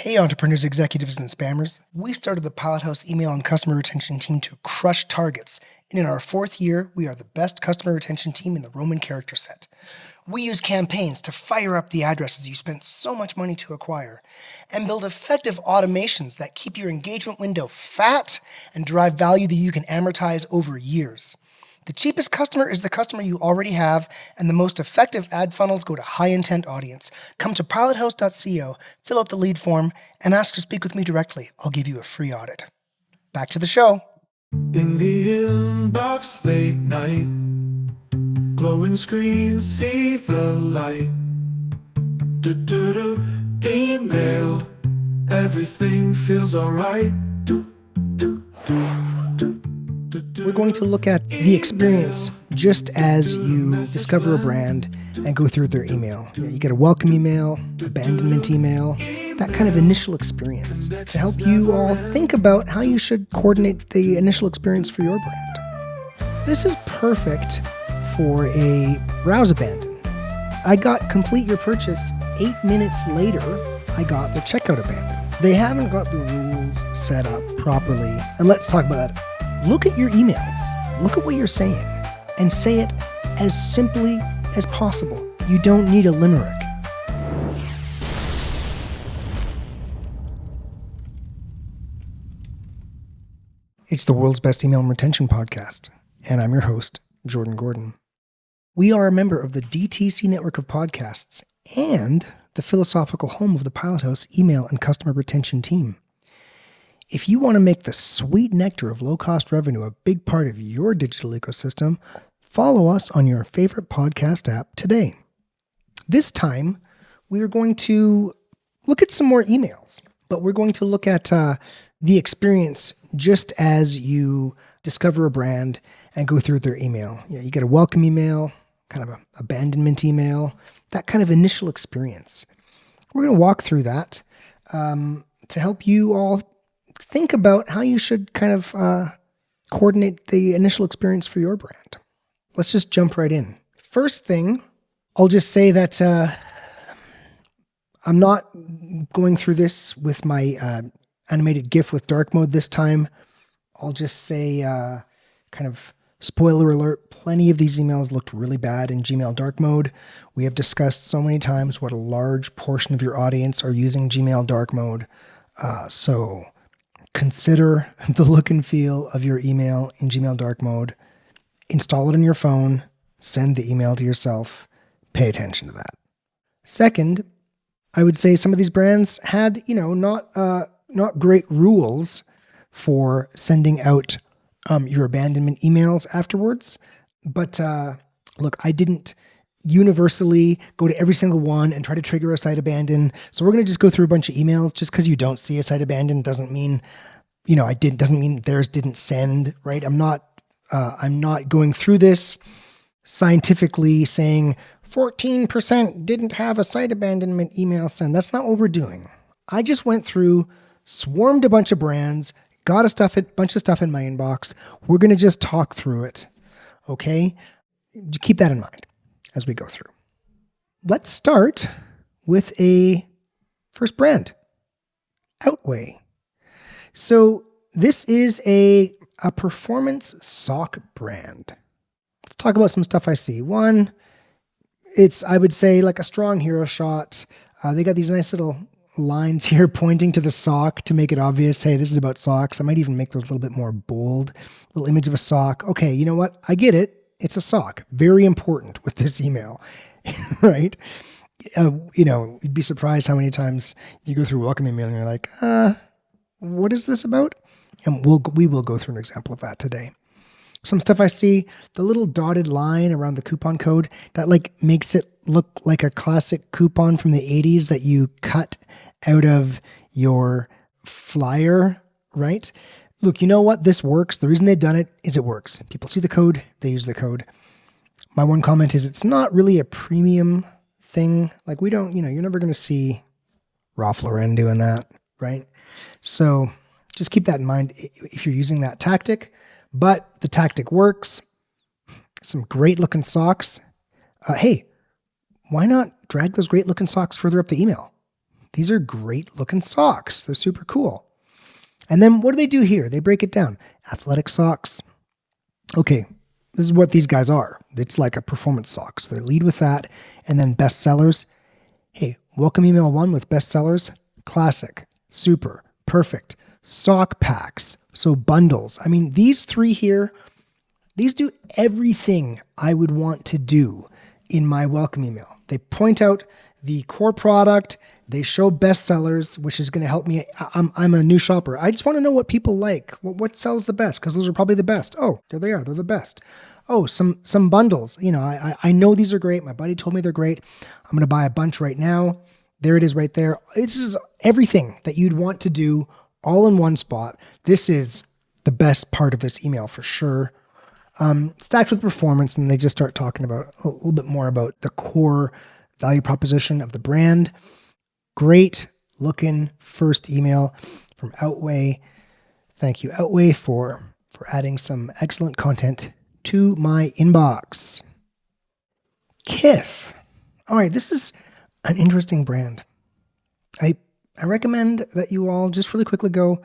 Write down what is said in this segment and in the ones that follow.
Hey entrepreneurs, executives, and spammers. We started the Pilot House email and customer retention team to crush targets. And in our 4th year, we are the best customer retention team in the Roman character set. We use campaigns to fire up the addresses you spent so much money to acquire and build effective automations that keep your engagement window fat and drive value that you can amortize over years. The cheapest customer is the customer you already have, and the most effective ad funnels go to high-intent audience. Come to pilothouse.co, fill out the lead form, and ask to speak with me directly. I'll give you a free audit. Back to the show. In the inbox late night, glowing screen, see the light. Email, everything feels alright. We're going to look at the experience just as you discover a brand and go through their email. You get a welcome email, abandonment email, that kind of initial experience to help you all think about how you should coordinate the initial experience for your brand. This is perfect for a browse abandon. I got complete your purchase 8 minutes later. I got the checkout abandon. They haven't got the rules set up properly. And let's talk about that. Look at your emails. Look at what you're saying and say it as simply as possible. You don't need a limerick. It's the world's best email and retention podcast, and I'm your host, Jordan Gordon. We are a member of the DTC network of podcasts and the philosophical home of the Pilot House email and customer retention team. If you want to make the sweet nectar of low-cost revenue a big part of your digital ecosystem, follow us on your favorite podcast app today. This time, we are going to look at some more emails, but we're going to look at the experience just as you discover a brand and go through their email. You get a welcome email, kind of an abandonment email, that kind of initial experience. We're going to walk through that to help you all think about how you should kind of coordinate the initial experience for your brand. Let's just jump right in. First thing, I'll just say that I'm not going through this with my animated GIF with dark mode this time. I'll just say, kind of spoiler alert, plenty of these emails looked really bad in Gmail dark mode. We have discussed so many times what a large portion of your audience are using Gmail dark mode. So consider the look and feel of your email in Gmail dark mode. Install it on your phone. Send the email to yourself. Pay attention to that. Second, I would say some of these brands had, not great rules for sending out your abandonment emails afterwards. But look, I didn't universally go to every single one and try to trigger a site abandon. So we're going to just go through a bunch of emails. Just because you don't see a site abandon doesn't mean, doesn't mean theirs didn't send, right? I'm not going through this scientifically saying 14% didn't have a site abandonment email send. That's not what we're doing. I just went through, swarmed a bunch of brands, got a bunch of stuff in my inbox. We're going to just talk through it. Okay? Keep that in mind as we go through. Let's start with a first brand, Outway. So this is a performance sock brand. Let's talk about some stuff I see. One, it's, I would say, like a strong hero shot. They got these nice little lines here pointing to the sock to make it obvious, hey, this is about socks. I might even make those a little bit more bold. Little image of a sock. Okay, you know what? I get it. It's a sock. Very important with this email, right? You'd be surprised how many times you go through welcome email and you're like, what is this about? And we will go through an example of that today. Some stuff I see, the little dotted line around the coupon code, that makes it look like a classic coupon from the 80s that you cut out of your flyer, right? Look, you know what? This works. The reason they've done it is it works. People see the code, they use the code. My one comment is it's not really a premium thing. Like we don't, you're never going to see Ralph Lauren doing that, right? So just keep that in mind if you're using that tactic. But the tactic works. Some great looking socks. Hey, why not drag those great looking socks further up the email? These are great looking socks. They're super cool. And then what do they do here? They break it down. Athletic socks. Okay, this is what these guys are. It's like a performance sock. So they lead with that. And then bestsellers. Hey, welcome email 1 with bestsellers. Classic, super, perfect. Sock packs. So bundles. I mean, these 3 here, these do everything I would want to do in my welcome email. They point out the core product. They show bestsellers, which is going to help me. I'm a new shopper. I just want to know what people like. What sells the best? Because those are probably the best. Oh, there they are. They're the best. Oh, some bundles. You know, I know these are great. My buddy told me they're great. I'm going to buy a bunch right now. There it is right there. This is everything that you'd want to do all in one spot. This is the best part of this email for sure. Stacked with performance, and they just start talking about a little bit more about the core value proposition of the brand. Great looking first email from Outway. Thank you, Outway, for adding some excellent content to my inbox. Kith. All right, this is an interesting brand. I recommend that you all just really quickly go,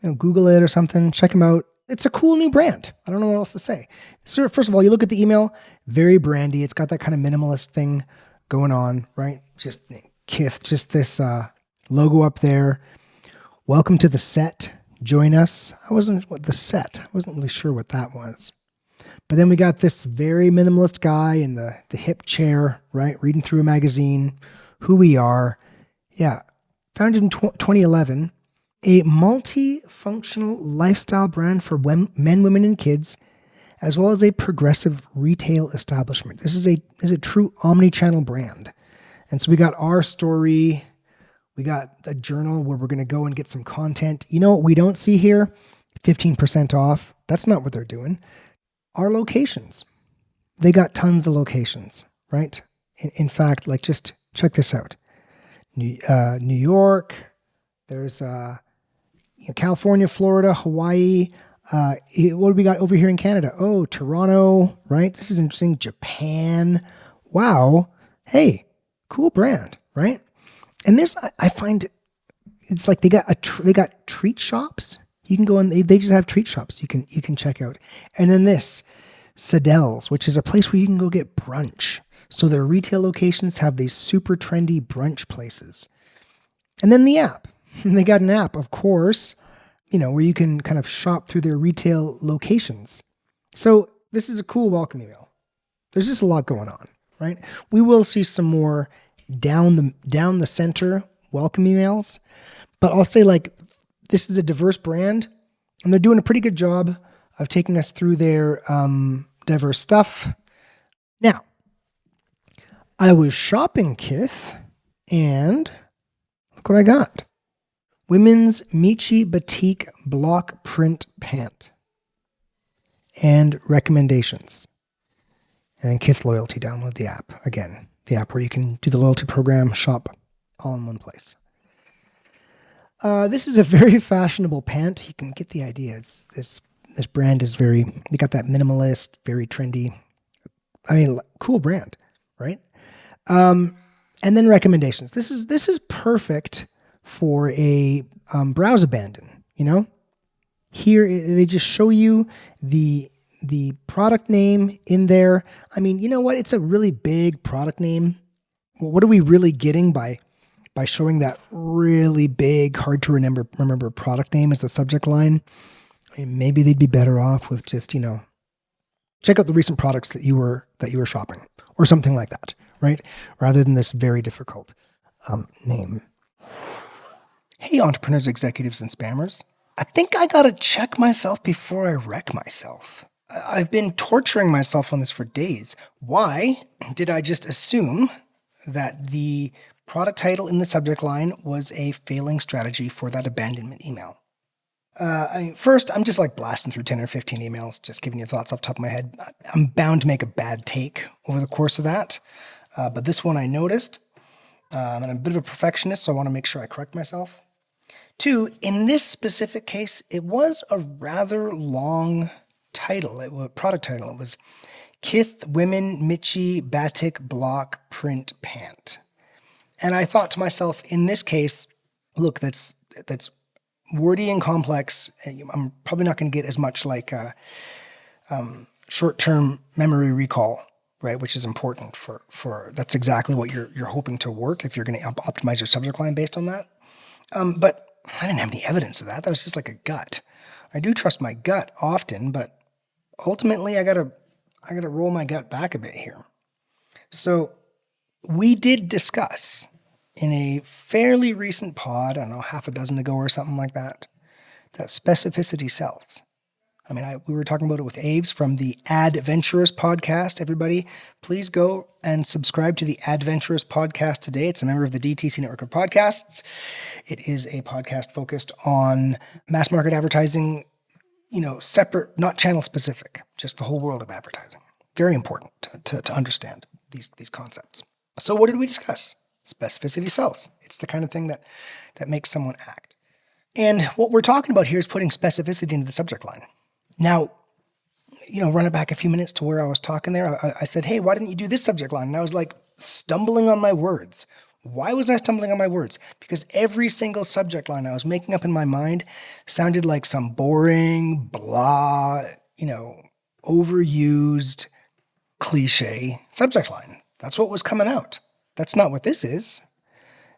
Google it or something, check them out. It's a cool new brand. I don't know what else to say. So first of all, you look at the email, very brandy. It's got that kind of minimalist thing going on, right? Just Kith, just this logo up there. Welcome to the set. Join us. I wasn't really sure what that was. But then we got this very minimalist guy in the hip chair, right? Reading through a magazine, who we are. Yeah. Founded in 2011. A multi-functional lifestyle brand for men, women, and kids, as well as a progressive retail establishment. This is a true omnichannel brand. And so we got our story. We got a journal where we're going to go and get some content. You know what we don't see here? 15% off. That's not what they're doing. Our locations. They got tons of locations, right? In fact, like just check this out. New York. There's California, Florida, Hawaii. What do we got over here in Canada? Oh, Toronto, right? This is interesting. Japan. Wow. Hey, cool brand, right? And this, I find, it's like they got treat shops. You can go and they just have treat shops you can check out. And then this, Sadel's, which is a place where you can go get brunch. So their retail locations have these super trendy brunch places. And then the app. They got an app, of course, where you can kind of shop through their retail locations. So this is a cool welcome email. There's just a lot going on, right? We will see some more down the center welcome emails, but I'll say this is a diverse brand, and they're doing a pretty good job of taking us through their diverse stuff. Now, I was shopping Kith, and look what I got. Women's Michi Batik Block Print Pant. And recommendations. And then Kith Loyalty, download the app. Again, the app where you can do the loyalty program, shop all in one place. This is a very fashionable pant. You can get the idea. This brand is they got that minimalist, very trendy. I mean, cool brand, right? And then recommendations. This is perfect for a browse abandon, Here, they just show you the product name in there. I mean, you know what? It's a really big product name. Well, what are we really getting by showing that really big, hard to remember product name as the subject line? I mean, maybe they'd be better off with just, check out the recent products that you were shopping or something like that, right? Rather than this very difficult name. Hey, entrepreneurs, executives, and spammers. I think I gotta check myself before I wreck myself. I've been torturing myself on this for days. Why did I just assume that the product title in the subject line was a failing strategy for that abandonment email? First, I'm just blasting through 10 or 15 emails, just giving you thoughts off the top of my head. I'm bound to make a bad take over the course of that. But this one I noticed. And I'm a bit of a perfectionist, so I want to make sure I correct myself. 2, in this specific case, it was a rather long title. It was a product title. It was Kith Women Michi Batik Block Print Pant. And I thought to myself, in this case, look, that's wordy and complex. I'm probably not going to get as much like short-term memory recall, right? Which is important for that's exactly what you're hoping to work if you're going to optimize your subject line based on that. But I didn't have any evidence of that. That was just like a gut. I do trust my gut often, but ultimately I gotta roll my gut back a bit here. So we did discuss in a fairly recent pod, I don't know, half a dozen ago or something like that, that specificity sells. I mean, we were talking about it with Aves from the Adventurous podcast. Everybody, please go and subscribe to the Adventurous podcast today. It's a member of the DTC network of podcasts. It is a podcast focused on mass market advertising, separate, not channel specific, just the whole world of advertising. Very important to understand these concepts. So what did we discuss? Specificity sells. It's the kind of thing that makes someone act. And what we're talking about here is putting specificity into the subject line. Now, run it back a few minutes to where I was talking there. I said, hey, why didn't you do this subject line? And I was like stumbling on my words. Why was I stumbling on my words? Because every single subject line I was making up in my mind sounded like some boring, blah, overused, cliche subject line. That's what was coming out. That's not what this is.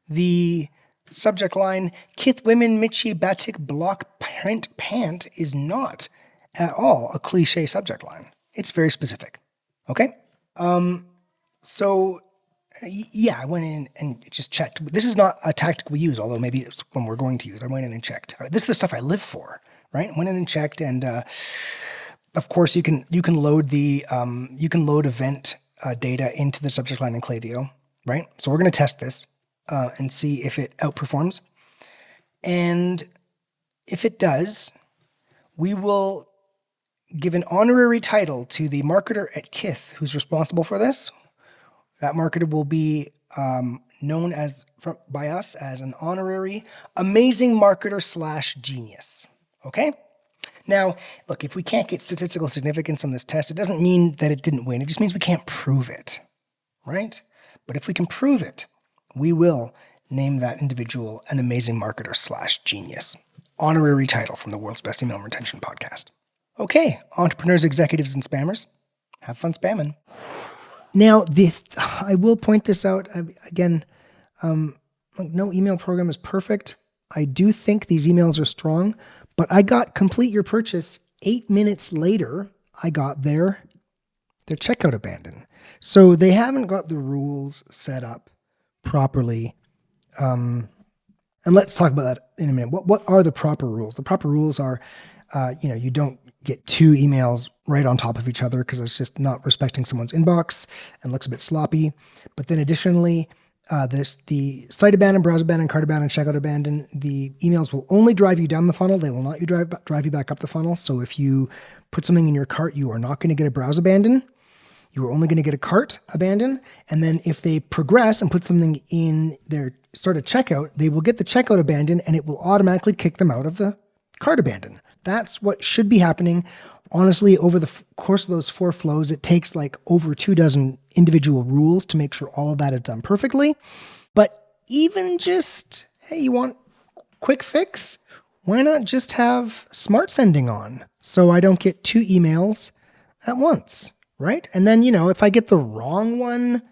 The subject line, Kith women Michi batik block print pant is not at all a cliche subject line. It's very specific. Okay? So I went in and just checked. This is not a tactic we use, although maybe it's when we're going to use. I went in and checked. This is the stuff I live for, right? Went in and checked, and of course you can load the event data into the subject line in Klaviyo, right? So we're going to test this and see if it outperforms, and if it does, we will give an honorary title to the marketer at Kith who's responsible for this. That marketer will be known by us as an honorary amazing marketer / genius. Okay? Now, look, if we can't get statistical significance on this test, it doesn't mean that it didn't win. It just means we can't prove it, right? But if we can prove it, we will name that individual an amazing marketer / genius. Honorary title from the world's best email retention podcast. Okay, entrepreneurs, executives, and spammers, have fun spamming. Now, I will point this out again. No email program is perfect. I do think these emails are strong, but I got complete your purchase 8 minutes later. I got their checkout abandoned. So they haven't got the rules set up properly. And let's talk about that in a minute. What are the proper rules? The proper rules are, you don't get 2 emails right on top of each other because it's just not respecting someone's inbox and looks a bit sloppy. But then additionally, the site abandon, browse abandon, cart abandon, checkout abandon, the emails will only drive you down the funnel. They will not drive you back up the funnel. So if you put something in your cart, you are not going to get a browse abandon. You are only going to get a cart abandon. And then if they progress and put something in their start a checkout, they will get the checkout abandon and it will automatically kick them out of the cart abandon. That's what should be happening. Honestly, over the course of those 4 flows, it takes like over 2 dozen individual rules to make sure all of that is done perfectly. But even just, hey, you want quick fix? Why not just have smart sending on so I don't get 2 emails at once, right? And then, if I get the wrong one,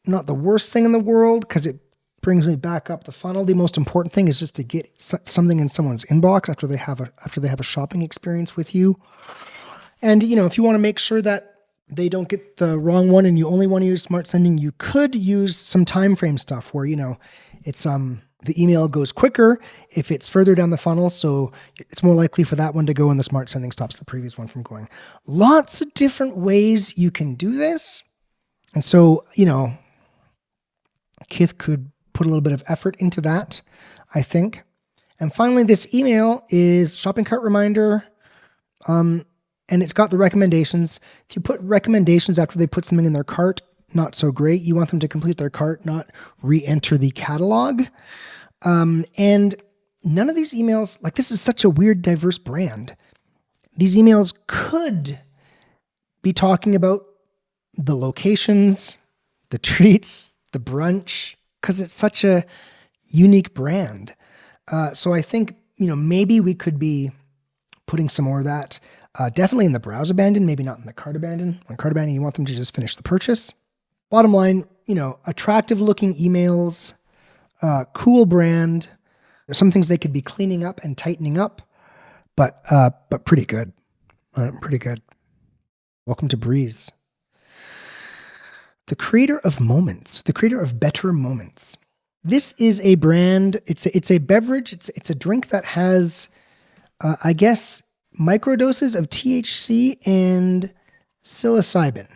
not the worst thing in the world because it brings me back up the funnel. The most important thing is just to get something in someone's inbox after they have a shopping experience with you. And if you want to make sure that they don't get the wrong one and you only want to use smart sending, you could use some time frame stuff where it's the email goes quicker if it's further down the funnel, so it's more likely for that one to go and the smart sending stops the previous one from going. Lots of different ways you can do this. And so, Kith could put a little bit of effort into that, I think. And finally, this email is shopping cart reminder, and it's got the recommendations. If you put recommendations after they put something in their cart, not so great. You want them to complete their cart, not re-enter the catalog. And none of these emails, this is such a weird, diverse brand. These emails could be talking about the locations, the treats, the brunch, because it's such a unique brand. So I think, maybe we could be putting some more of that definitely in the browse abandon, maybe not in the cart abandon. On cart abandon, you want them to just finish the purchase. Bottom line, attractive looking emails, cool brand. There's some things they could be cleaning up and tightening up, but pretty good. Pretty good. Welcome to Breeze. The creator of moments, the creator of better moments. This is a brand. It's a beverage. It's a drink that has, I guess, microdoses of THC and psilocybin.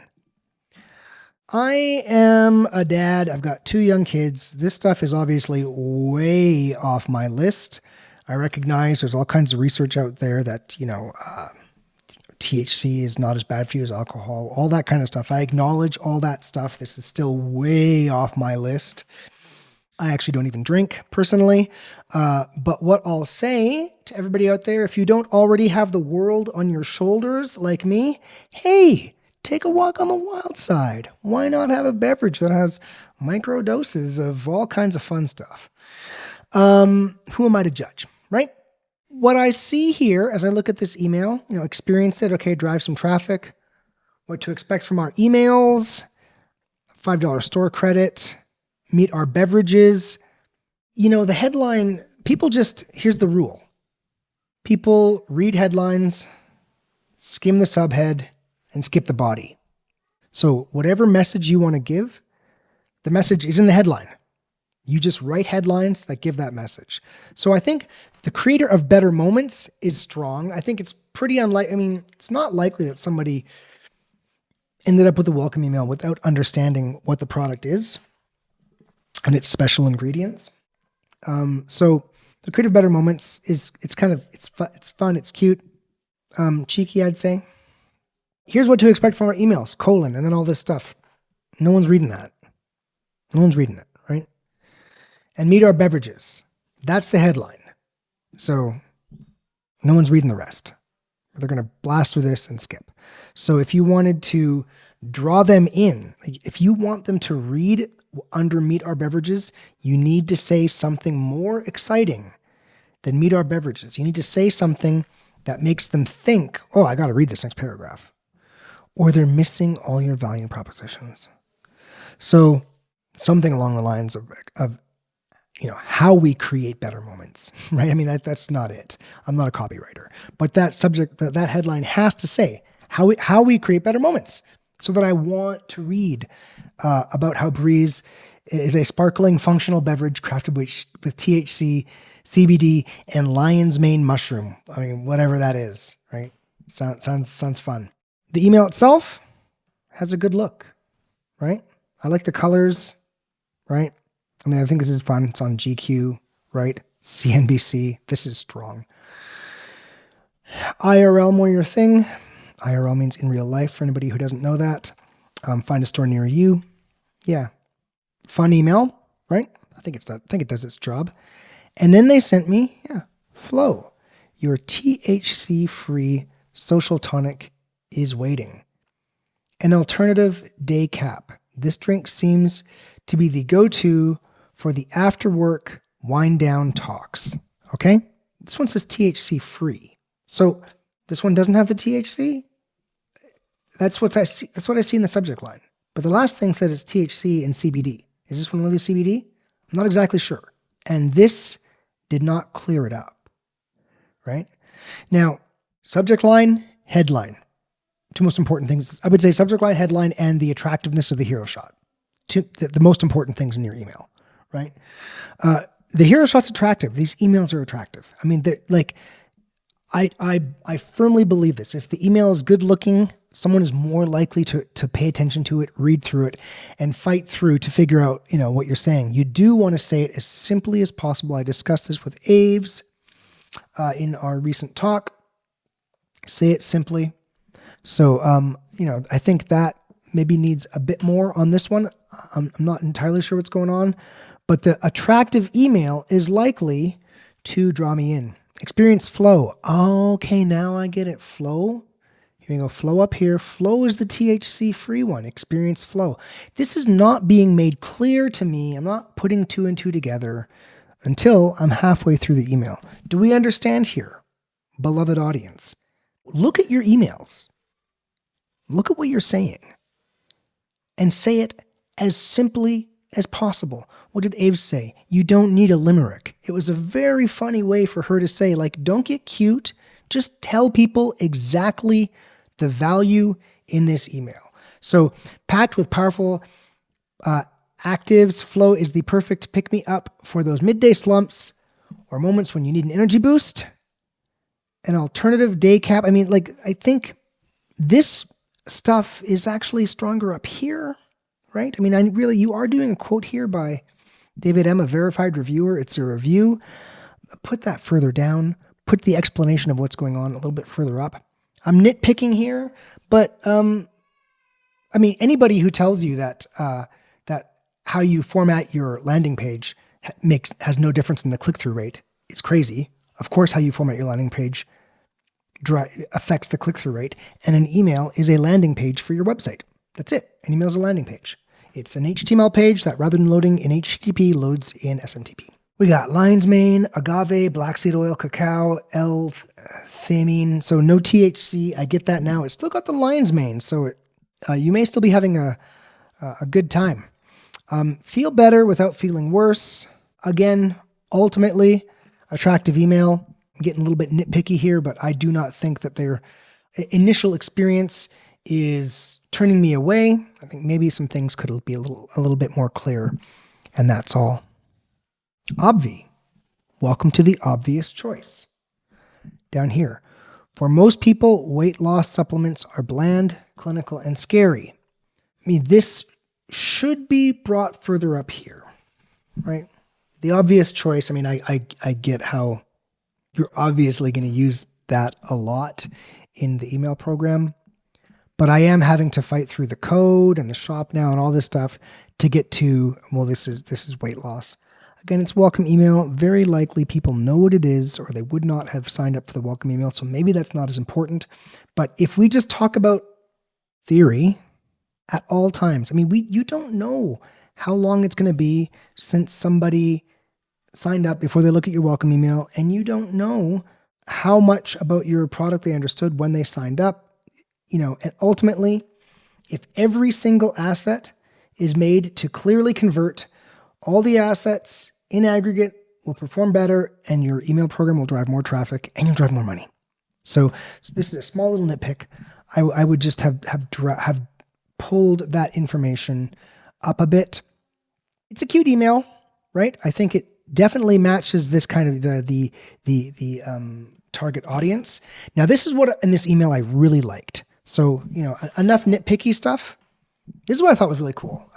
I am a dad. I've got 2 young kids. This stuff is obviously way off my list. I recognize there's all kinds of research out there that, THC is not as bad for you as alcohol, all that kind of stuff. I acknowledge all that stuff. This is still way off my list. I actually don't even drink personally. But what I'll say to everybody out there, if you don't already have the world on your shoulders like me, hey, take a walk on the wild side. Why not have a beverage that has micro doses of all kinds of fun stuff? Who am I to judge, right? What I see here as I look at this email, experience it, okay, drive some traffic, what to expect from our emails, $5 store credit, meet our beverages. The headline, here's the rule. People read headlines, skim the subhead, and skip the body. So whatever message you want to give, the message is in the headline. You just write headlines that give that message. So I think the creator of better moments is strong. I think it's pretty unlikely. It's not likely that somebody ended up with a welcome email without understanding what the product is and its special ingredients. So the creator of better moments it's fun, it's cute, cheeky, I'd say. Here's what to expect from our emails, and then all this stuff. No one's reading that. No one's reading it, right? And meet our beverages. That's the headline. So no one's reading the rest. They're going to blast through this and skip. So if you wanted to draw them in, if you want them to read under meet our beverages, you need to say something more exciting than meet our beverages. You need to say something that makes them think, oh, I got to read this next paragraph. Or they're missing all your value propositions. So something along the lines of how we create better moments, right? That's not it. I'm not a copywriter, but that subject, that headline has to say how we create better moments, so that I want to read about how Breeze is a sparkling functional beverage crafted with THC, CBD, and lion's mane mushroom. Whatever that is, right? Sounds fun. The email itself has a good look, right? I like the colors, right? I think this is fun. It's on GQ, right? CNBC. This is strong. IRL, more your thing. IRL means in real life for anybody who doesn't know that. Find a store near you. Yeah. Fun email, right? I think it does its job. And then they sent me, Flow. Your THC-free social tonic is waiting. An alternative day cap. This drink seems to be the go-to for the after-work wind-down talks. Okay? This one says THC-free. So this one doesn't have the THC? That's what I see in the subject line. But the last thing said it's THC and CBD. Is this one really CBD? I'm not exactly sure. And this did not clear it up. Right? Now, subject line, headline. 2 most important things. I would say subject line, headline, and the attractiveness of the hero shot. The most important things in your email, right? The hero shot's attractive. These emails are attractive. I firmly believe this. If the email is good looking, someone is more likely to pay attention to it, read through it, and fight through to figure out, what you're saying. You do want to say it as simply as possible. I discussed this with Aves in our recent talk. Say it simply. So, I think that maybe needs a bit more on this one. I'm not entirely sure what's going on, but the attractive email is likely to draw me in. Experience flow. Okay, now I get it. Flow. Here you go, flow up here. Flow is the THC free one. Experience flow. This is not being made clear to me. I'm not putting two and two together until I'm halfway through the email. Do we understand here, beloved audience? Look at your emails. Look at what you're saying and say it as simply as possible. What did Ave say? You don't need a limerick. It was a very funny way for her to say, like, don't get cute. Just tell people exactly the value in this email. So packed with powerful actives, flow is the perfect pick-me-up for those midday slumps or moments when you need an energy boost. An alternative day cap. I mean, like, I think this stuff is actually stronger up here, right? I mean, you are doing a quote here by David M., a verified reviewer. It's a review. Put that further down. Put the explanation of what's going on a little bit further up. I'm nitpicking here, but I mean, anybody who tells you that that how you format your landing page has no difference in the click-through rate is crazy. Of course, how you format your landing page affects the click-through rate, and an email is a landing page for your website. That's it. An email is a landing page. It's an HTML page that rather than loading in HTTP, loads in SMTP. We got lion's mane, agave, black seed oil, cacao, L-theanine. So no THC. I get that now. It's still got the lion's mane, so you may still be having a good time. Feel better without feeling worse. Again, ultimately, attractive email. I'm getting a little bit nitpicky here, but I do not think that their initial experience is turning me away. I think maybe some things could be a little bit more clear, and that's all. Obvi. Welcome to the obvious choice. Down here. For most people, weight loss supplements are bland, clinical, and scary. I mean, this should be brought further up here, right? The obvious choice, I mean, I get how you're obviously going to use that a lot in the email program, but I am having to fight through the code and the shop now and all this stuff to get to, well, this is weight loss. Again, it's welcome email. Very likely people know what it is, or they would not have signed up for the welcome email. So maybe that's not as important. But if we just talk about theory at all times, I mean, you don't know how long it's going to be since somebody signed up before they look at your welcome email, and you don't know how much about your product they understood when they signed up. And ultimately, if every single asset is made to clearly convert, all the assets in aggregate will perform better, and your email program will drive more traffic, and you'll drive more money. So this is a small little nitpick. I would just have pulled that information up a bit. It's a cute email, right? I think it definitely matches this kind of the target audience. Now, this is what in this email I really liked. So, enough nitpicky stuff. This is what I thought was really cool.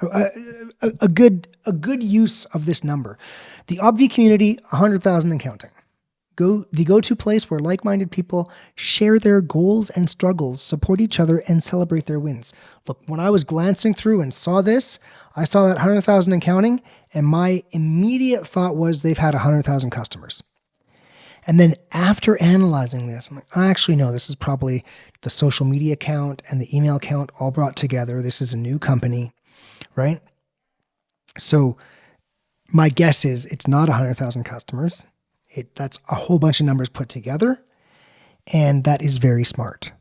A good use of this number. The Obvi community, 100,000 and counting. The go-to place where like-minded people share their goals and struggles, support each other, and celebrate their wins. Look, when I was glancing through and saw this, I saw that 100,000 and counting, and my immediate thought was they've had 100,000 customers. And then after analyzing this, I'm like, actually, no, this is probably the social media count and the email count all brought together. This is a new company, right? So my guess is it's not 100,000 customers. That's a whole bunch of numbers put together. And that is very smart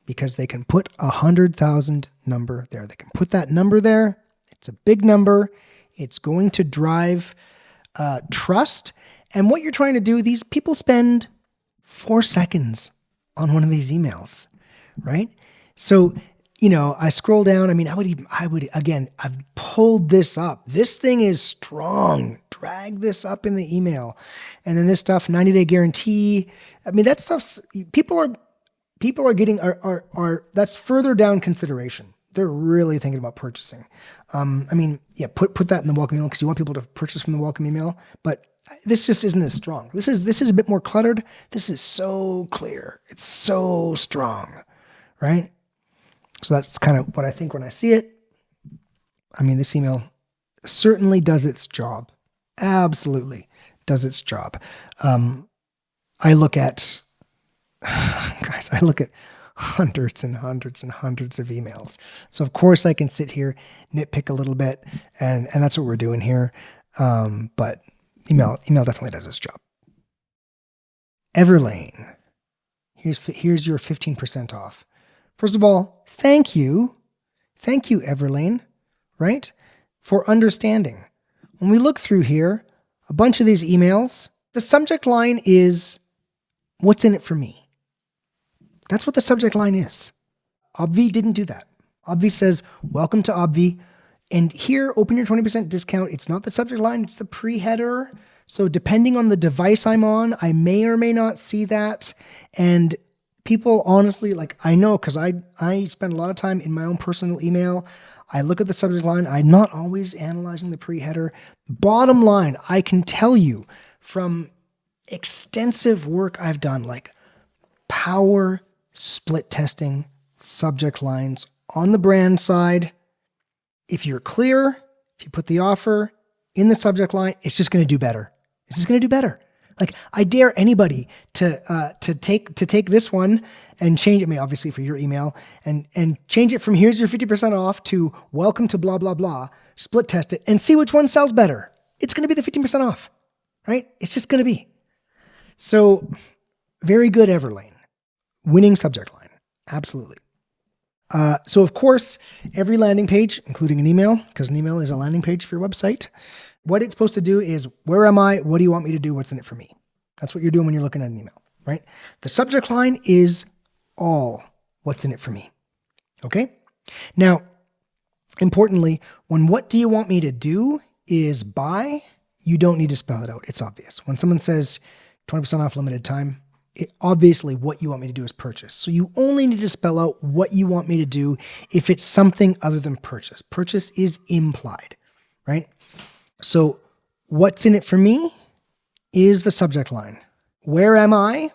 because they can put 100,000 number there. They can put that number there. It's a big number. It's going to drive trust. And what you're trying to do, these people spend 4 seconds on one of these emails, right? So, I scroll down. I mean, I would again, I've pulled this up. This thing is strong. Drag this up in the email. And then this stuff, 90-day guarantee. I mean, that stuff's, people are getting, that's further down consideration. They're really thinking about purchasing. I mean, yeah, put that in the welcome email because you want people to purchase from the welcome email, but this just isn't as strong. This is a bit more cluttered. This is so clear. It's so strong, right? So that's kind of what I think when I see it. I mean, this email certainly does its job. Absolutely does its job. I look at hundreds and hundreds and hundreds of emails. So of course I can sit here, nitpick a little bit, and that's what we're doing here. But email definitely does its job. Everlane. Here's your 15% off. First of all, thank you. Thank you, Everlane, right? For understanding. When we look through here, a bunch of these emails, the subject line is, what's in it for me? That's what the subject line is. Obvi didn't do that. Obvi says, welcome to Obvi. And here, open your 20% discount. It's not the subject line, it's the pre-header. So depending on the device I'm on, I may or may not see that. And people honestly, like I know, because I spend a lot of time in my own personal email. I look at the subject line. I'm not always analyzing the pre-header. Bottom line, I can tell you from extensive work I've done, like power split testing subject lines on the brand side. If you're clear, if you put the offer in the subject line, it's just going to do better. It's just going to do better. Like I dare anybody to take this one and change it. I mean, obviously for your email and change it from here's your 50% off to welcome to blah, blah, blah, split test it and see which one sells better. It's going to be the 15% off, right? It's just going to be. So very good, Everlane. Winning subject line. Absolutely. So of course, every landing page, including an email, because an email is a landing page for your website, what it's supposed to do is, where am I? What do you want me to do? What's in it for me? That's what you're doing when you're looking at an email, right? The subject line is all what's in it for me. Okay. Now, importantly, when what do you want me to do is buy, you don't need to spell it out. It's obvious. When someone says 20% off limited time, obviously what you want me to do is purchase. So you only need to spell out what you want me to do if it's something other than purchase. Purchase is implied, right? So what's in it for me is the subject line. Where am I?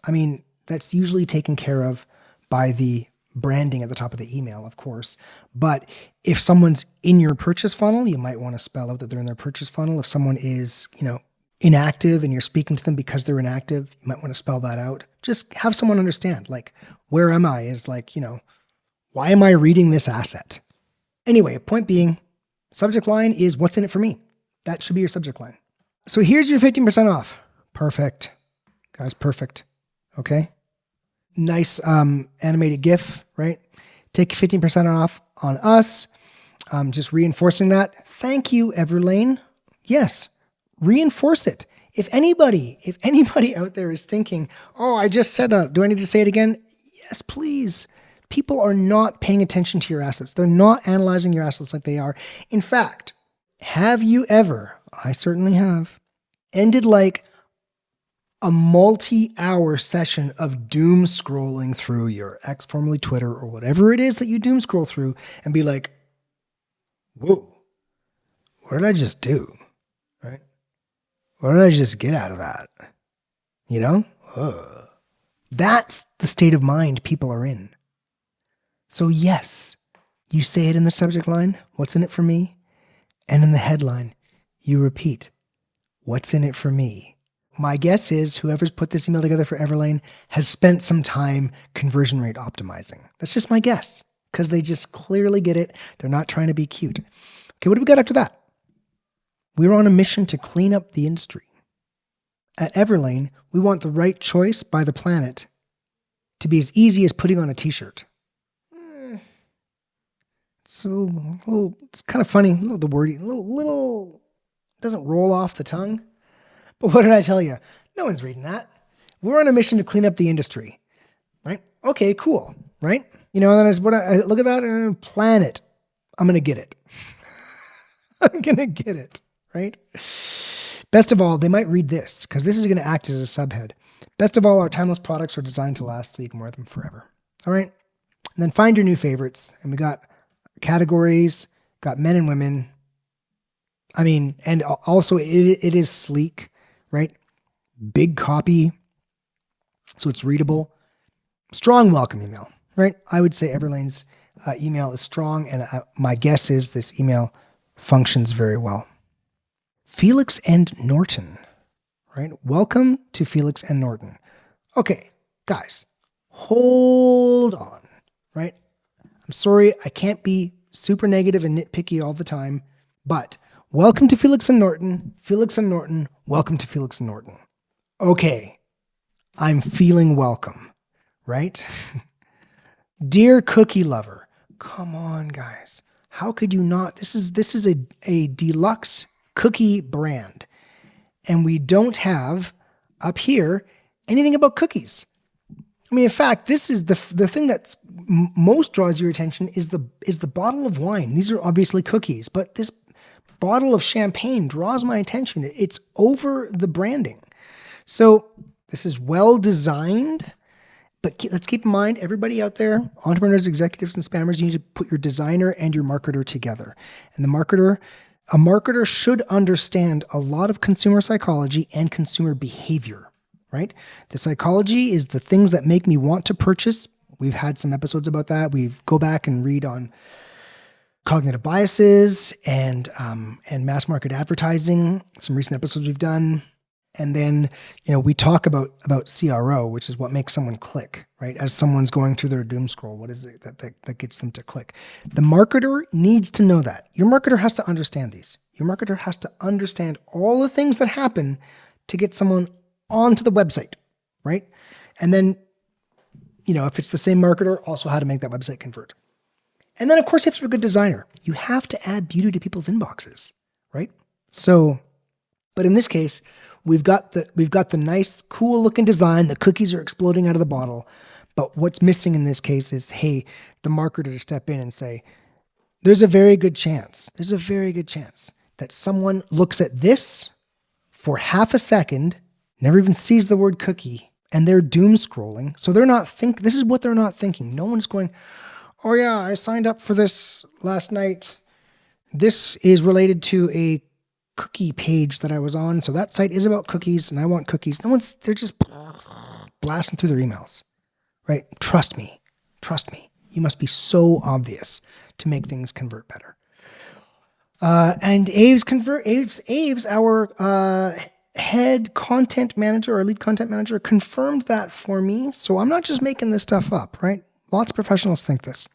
I mean, that's usually taken care of by the branding at the top of the email, of course. But if someone's in your purchase funnel, you might want to spell out that they're in their purchase funnel. If someone is, inactive and you're speaking to them because they're inactive, you might want to spell that out. Just have someone understand, like, where am I is like, why am I reading this asset? Anyway, point being, subject line is what's in it for me. That should be your subject line. So here's your 15% off. Perfect. Guys, perfect. Okay. Nice animated GIF, right? Take 15% off on us. Just reinforcing that. Thank you, Everlane. Yes. Reinforce it. If anybody out there is thinking, oh, I just said that, do I need to say it again? Yes, please. People are not paying attention to your assets. They're not analyzing your assets like they are. In fact, have you ever, I certainly have, ended like a multi-hour session of doom scrolling through your X, formerly Twitter, or whatever it is that you doom scroll through and be like, whoa, what did I just do? Right? What did I just get out of that? That's the state of mind people are in. So yes, you say it in the subject line, what's in it for me? And in the headline, you repeat, what's in it for me? My guess is whoever's put this email together for Everlane has spent some time conversion rate optimizing. That's just my guess, because they just clearly get it. They're not trying to be cute. Okay, what do we got after that? We're on a mission to clean up the industry. At Everlane, we want the right choice by the planet to be as easy as putting on a t-shirt. It's kind of funny, the wording, little doesn't roll off the tongue. But what did I tell you? No one's reading that. We're on a mission to clean up the industry, right? Okay, cool, right? And then I look at that and planet. I'm going to get it. I'm going to get it. Right? Best of all, they might read this because this is going to act as a subhead. Best of all, our timeless products are designed to last so you can wear them forever. All right. And then find your new favorites. And we got categories, got men and women. I mean, and also it is sleek, right? Big copy. So it's readable. Strong welcome email, right? I would say Everlane's email is strong. And my guess is this email functions very well. Felix and Norton, right? Welcome to Felix and Norton. Okay, guys, hold on, right? I'm sorry, I can't be super negative and nitpicky all the time, but welcome to Felix and Norton. Felix and Norton, welcome to Felix and Norton. Okay, I'm feeling welcome, right? Dear cookie lover, come on, guys. How could you not? This is a deluxe cookie brand, and we don't have up here anything about cookies. I mean, in fact, this is the thing that's most draws your attention is the bottle of wine. These are obviously cookies, but this bottle of champagne draws my attention. It's over the branding. So this is well designed. But let's keep in mind, everybody out there, entrepreneurs, executives, and spammers, you need to put your designer and your marketer together. And a marketer should understand a lot of consumer psychology and consumer behavior, right? The psychology is the things that make me want to purchase. We've had some episodes about that. We go back and read on cognitive biases and mass market advertising, some recent episodes we've done. And then, we talk about CRO, which is what makes someone click, right? As someone's going through their doom scroll, what is it that gets them to click? The marketer needs to know that. Your marketer has to understand these. Your marketer has to understand all the things that happen to get someone onto the website, right? And then, if it's the same marketer, also how to make that website convert. And then, of course, you have to be a good designer. You have to add beauty to people's inboxes, right? So, but in this case, we've got the nice, cool looking design. The cookies are exploding out of the bottle. But what's missing in this case is, hey, the marketer to step in and say, there's a very good chance that someone looks at this for half a second, never even sees the word cookie, and they're doom scrolling. So this is what they're not thinking. No one's going, oh yeah, I signed up for this last night. This is related to a cookie page that I was on. So that site is about cookies and I want cookies. They're just blasting through their emails, right? Trust me. You must be so obvious to make things convert better. And Aves, our head content manager, our lead content manager, confirmed that for me. So I'm not just making this stuff up, right? Lots of professionals think this.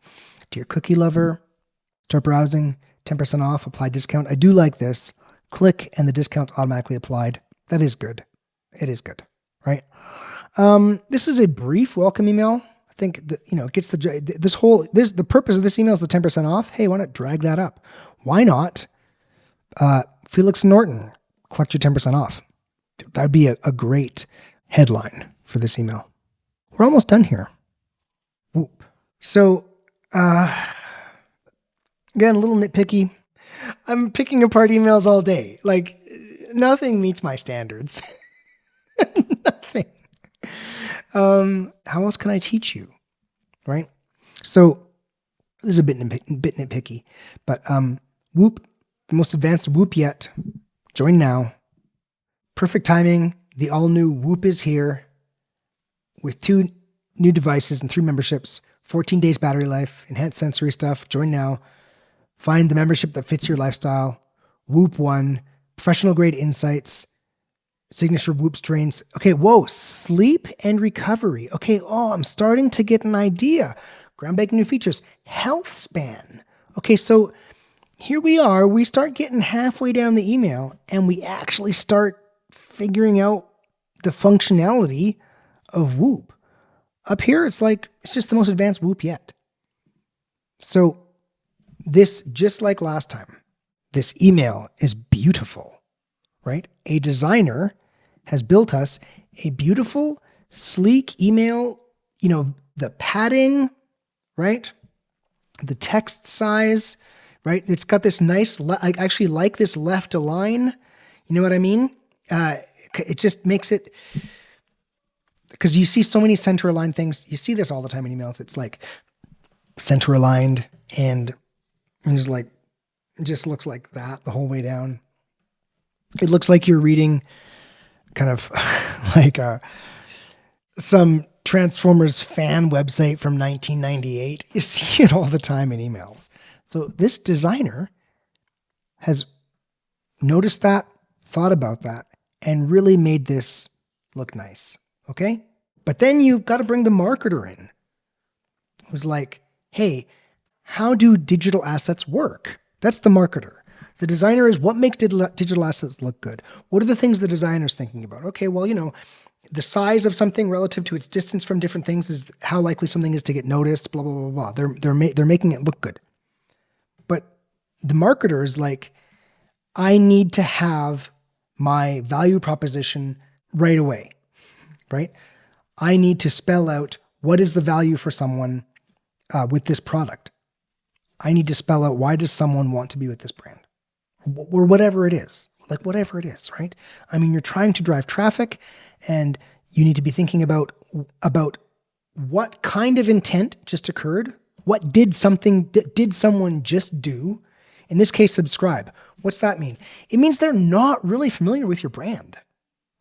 Dear cookie lover, start browsing, 10% off, apply discount. I do like this. Click and the discount's automatically applied. That is good. It is good, right? This is a brief welcome email. I think that, it gets the purpose of this email is the 10% off. Hey, why not drag that up? Why not Felix Norton, collect your 10% off? That'd be a great headline for this email. We're almost done here. Whoop. So, again, a little nitpicky. I'm picking apart emails all day. Like, nothing meets my standards. Nothing. How else can I teach you? Right? So, this is a bit nitpicky. But Whoop, the most advanced Whoop yet. Join now. Perfect timing. The all-new Whoop is here with 2 new devices and 3 memberships. 14 days battery life. Enhanced sensory stuff. Join now. Find the membership that fits your lifestyle. Whoop 1, professional grade insights, signature Whoop strains. Okay, whoa, sleep and recovery. Okay, I'm starting to get an idea. Groundbreaking new features. Health span. Okay, so here we are. We start getting halfway down the email and we actually start figuring out the functionality of Whoop. Up here, it's just the most advanced Whoop yet. So, this, just like last time, this email is beautiful, right? A designer has built us a beautiful, sleek email, the padding, right? The text size, right? It's got this nice, I actually like this left align. You know what I mean? It just makes it, because you see so many center aligned things. You see this all the time in emails. It's like center aligned and it just looks like that the whole way down. It looks like you're reading kind of like some Transformers fan website from 1998. You see it all the time in emails. So this designer has noticed that, thought about that, and really made this look nice. Okay? But then you've got to bring the marketer in who's like, hey, how do digital assets work? That's the marketer. The designer is what makes digital assets look good. What are the things the designer's thinking about? Okay, well, the size of something relative to its distance from different things is how likely something is to get noticed, blah, blah, blah, blah. They're making it look good. But the marketer is like, I need to have my value proposition right away, right? I need to spell out what is the value for someone with this product. I need to spell out why does someone want to be with this brand or whatever it is, whatever it is, right? I mean, you're trying to drive traffic and you need to be thinking about what kind of intent just occurred. What did someone just do? In this case, subscribe. What's that mean? It means they're not really familiar with your brand,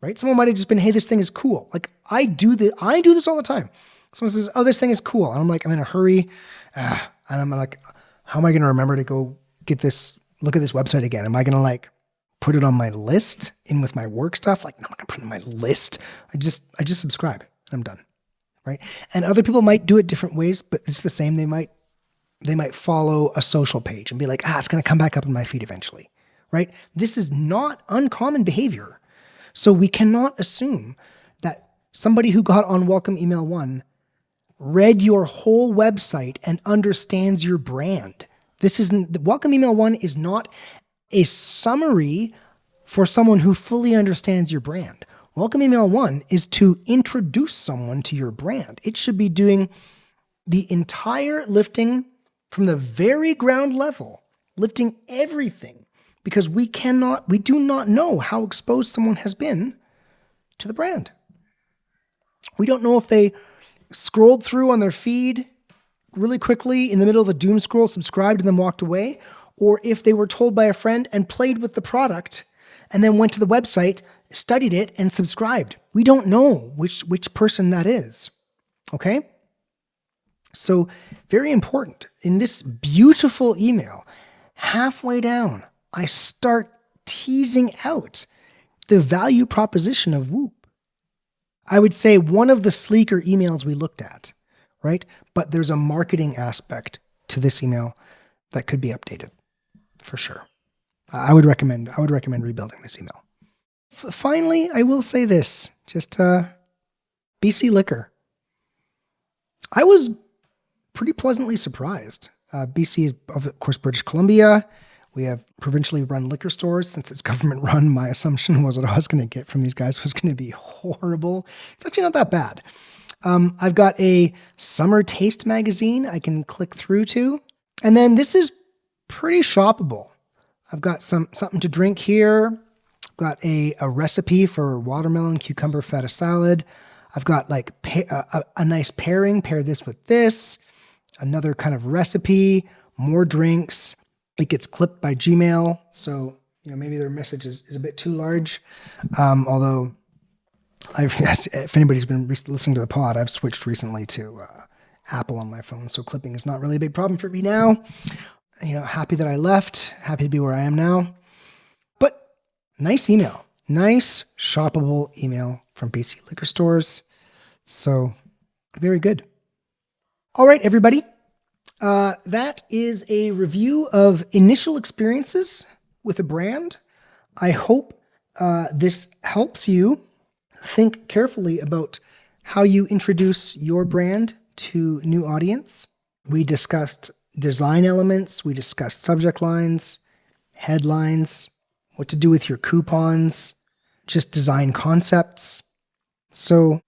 right? Someone might have just been, hey, this thing is cool. Like I do this all the time. Someone says, oh, this thing is cool. And I'm like, I'm in a hurry. And I'm like, how am I going to remember to go look at this website again? Am I going to put it on my list in with my work stuff? Like, no, I'm not going to put it on my list. I just subscribe and I'm done. Right. And other people might do it different ways, but it's the same. They might follow a social page and be like, it's going to come back up in my feed eventually. Right. This is not uncommon behavior. So we cannot assume that somebody who got on Welcome Email 1 read your whole website and understands your brand. Welcome Email 1 is not a summary for someone who fully understands your brand. Welcome Email 1 is to introduce someone to your brand. It should be doing the entire lifting from the very ground level, lifting everything, because we do not know how exposed someone has been to the brand. We don't know if they scrolled through on their feed really quickly in the middle of a doom scroll, subscribed, and then walked away, or if they were told by a friend and played with the product and then went to the website, studied it, and subscribed. We don't know which person that is. Okay? So very important. In this beautiful email, halfway down, I start teasing out the value proposition of Whoop. I would say one of the sleeker emails we looked at, right? But there's a marketing aspect to this email that could be updated for sure. I would recommend rebuilding this email. Finally, I will say this, just BC Liquor. I was pretty pleasantly surprised. BC is, of course, British Columbia. We have provincially run liquor stores. Since it's government run, my assumption was what I was going to get from these guys was going to be horrible. It's actually not that bad. I've got a summer taste magazine I can click through to. And then this is pretty shoppable. I've got something to drink here. I've got a recipe for watermelon cucumber feta salad. I've got a nice pairing. Pair this with this. Another kind of recipe. More drinks. It gets clipped by Gmail. So, maybe their message is a bit too large. Although, if anybody's been listening to the pod, I've switched recently to Apple on my phone. So clipping is not really a big problem for me now. Happy that I left. Happy to be where I am now. But nice email. Nice, shoppable email from BC Liquor Stores. So very good. All right, everybody. That is a review of initial experiences with a brand. I hope this helps you think carefully about how you introduce your brand to new audience. We discussed design elements. We discussed subject lines, headlines, what to do with your coupons, just design concepts. So,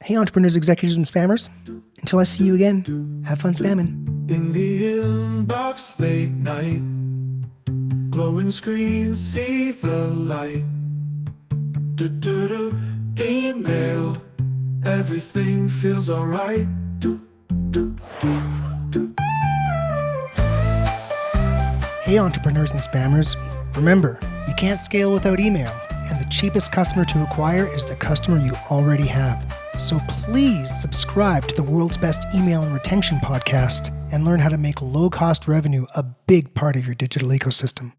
hey, entrepreneurs, executives, and spammers, until I see you again, have fun spamming. In the inbox late night, glowing screens see the light. Email, everything feels alright. Hey, entrepreneurs and spammers, remember, you can't scale without email, and the cheapest customer to acquire is the customer you already have. So please subscribe to the world's best email and retention podcast and learn how to make low-cost revenue a big part of your digital ecosystem.